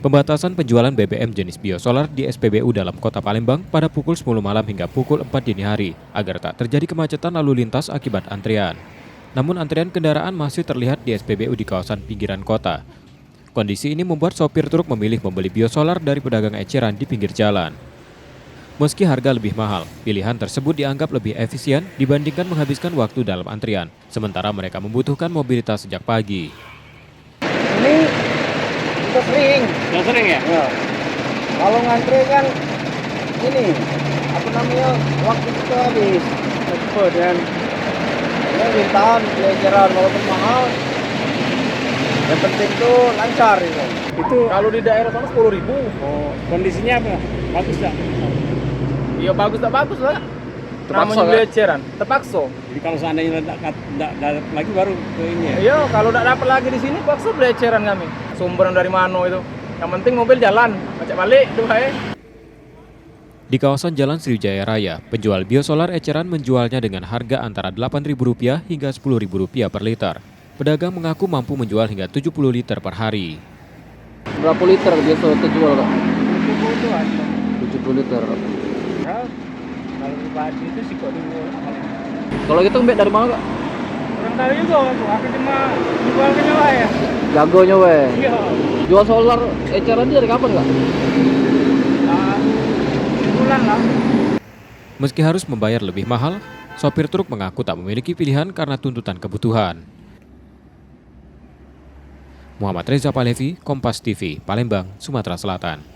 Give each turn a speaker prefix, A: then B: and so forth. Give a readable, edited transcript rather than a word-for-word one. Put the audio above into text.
A: Pembatasan penjualan BBM jenis biosolar di SPBU dalam kota Palembang pada pukul 10 malam hingga pukul 4 dini hari agar tak terjadi kemacetan lalu lintas akibat antrian. Namun antrian kendaraan masih terlihat di SPBU di kawasan pinggiran kota. Kondisi ini membuat sopir truk memilih membeli biosolar dari pedagang eceran di pinggir jalan. Meski harga lebih mahal, pilihan tersebut dianggap lebih efisien dibandingkan menghabiskan waktu dalam antrian, sementara mereka membutuhkan mobilitas sejak pagi.
B: Ini udah sering.
C: Udah sering ya?
B: Ya. Kalau ngantri kan ini apa namanya waktu itu habis cepet dan ini bintaan pelajaran walaupun mahal. Yang penting tuh lancar itu.
C: Itu
B: Kalau di daerah sana 10.000.
C: oh, kondisinya apa? Bagus nggak?
B: Iya bagus tak bagus lah.
D: Terpaksa,
B: Namanya
D: kan?
B: peleceran, terpaksa.
C: Jadi kalau seandainya tidak dapat lagi baru ke ini ya?
B: Iya, kalau tidak dapat lagi di sini paksa peleceran kami. Sumber dari mana itu? Yang penting mobil jalan, macet balik tuh
A: Di kawasan Jalan Sriwijaya Raya, penjual biosolar eceran menjualnya dengan harga antara Rp8.000 hingga Rp10.000 per liter. Pedagang mengaku mampu menjual hingga 70 liter per hari.
D: Berapa liter biasa terjual, Kak?
B: itu ada.
D: 70 liter.
B: Ya, kalau pribadi itu sih kok dulu.
D: Kalau gitu mbak dari mana, Kak?
B: Orang tahu juga aku cuma jual ke nyawa ya.
D: Jagonya weh.
B: Iya.
D: Jual solar eceran dia dari kapan, Kak?
B: Nah, bulan lah.
A: Meski harus membayar lebih mahal, sopir truk mengaku tak memiliki pilihan karena tuntutan kebutuhan. Muhammad Reza Palevi, Kompas TV, Palembang, Sumatera Selatan.